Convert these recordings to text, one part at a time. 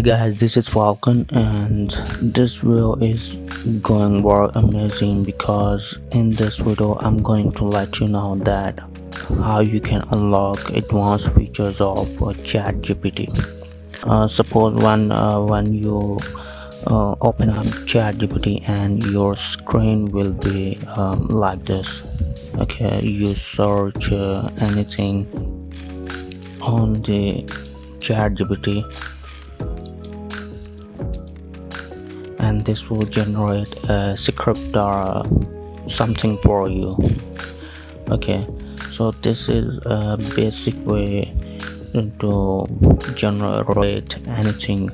Hey guys, this is Falcon and this video is going very amazing because in this video I'm going to let you know that how you can unlock advanced features of ChatGPT. Suppose when you open up ChatGPT and your screen will be like this. Okay, you search anything on the ChatGPT and this will generate a script or something for you. Okay, so this is a basic way to generate anything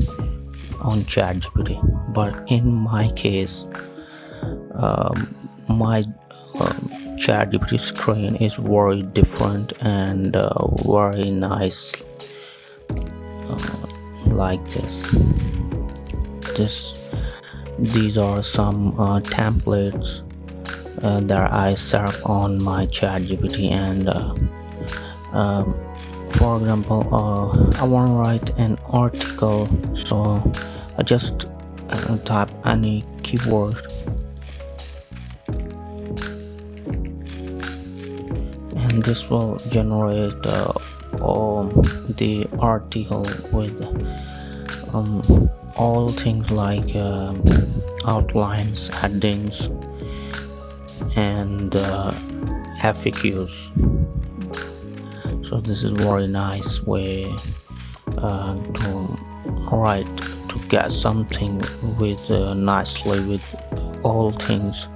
on ChatGPT, but in my case my ChatGPT screen is very different and very nice, like these are some templates that I serve on my ChatGPT, and for example I want to write an article, so I just type any keyword and this will generate the article with all things like outlines, headings, and FAQs. So this is very nice way to get something with nicely with all things.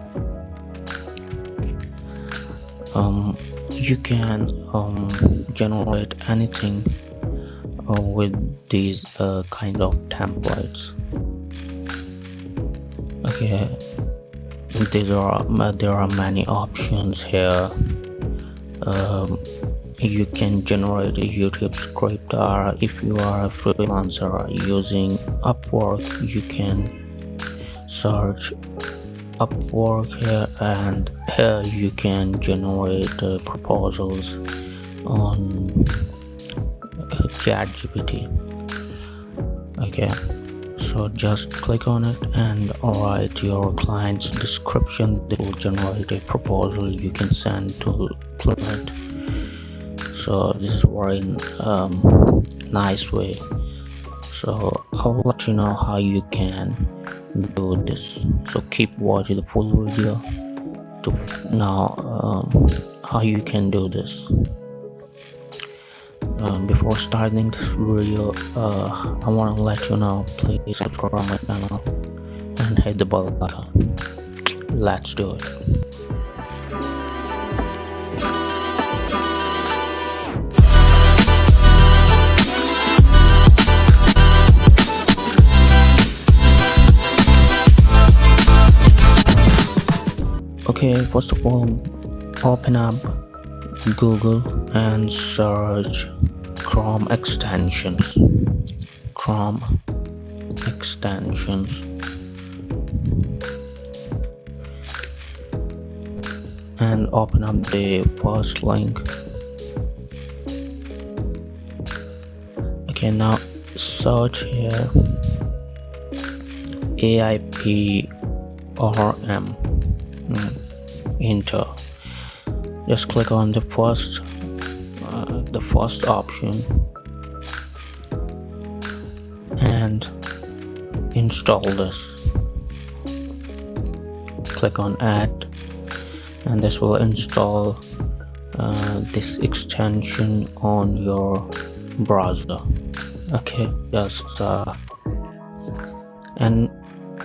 You can generate anything with these kind of templates. Okay, there are many options here. You can generate a YouTube script, or if you are a freelancer using Upwork, you can search Upwork here, and here you can generate proposals on ChatGPT. Okay, so just click on it and write your client's description. They will generate a proposal you can send to client. So this is very nice way. So I'll let you know how you can do this, so keep watching the full video to know how you can do this. Before starting this video, I want to let you know, please subscribe my channel and hit the bell button. Let's do it. Okay, first of all, open up Google and search Chrome extensions. And open up the first link. Okay, now search here 𝗙𝗵𝗿𝗶𝗶𝗿. Enter. Just click on the first option and install this. Click on add and this will install this extension on your browser. Okay, just and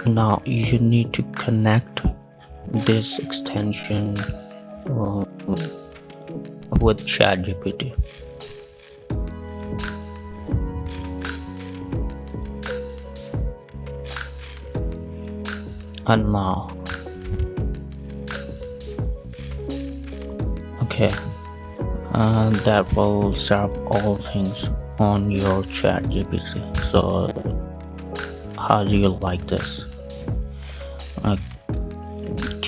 now you need to connect this extension with ChatGPT. And now, okay, that will serve all things on your ChatGPT. So how do you like this?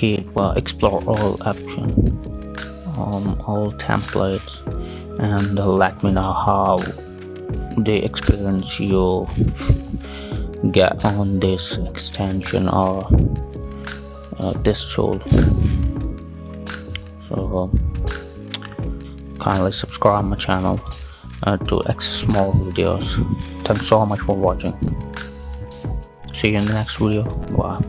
Explore all options, all templates, and let me know how the experience you get on this extension or this tool. So kindly subscribe my channel to access more videos. Thanks so much for watching. See you in the next video. Bye.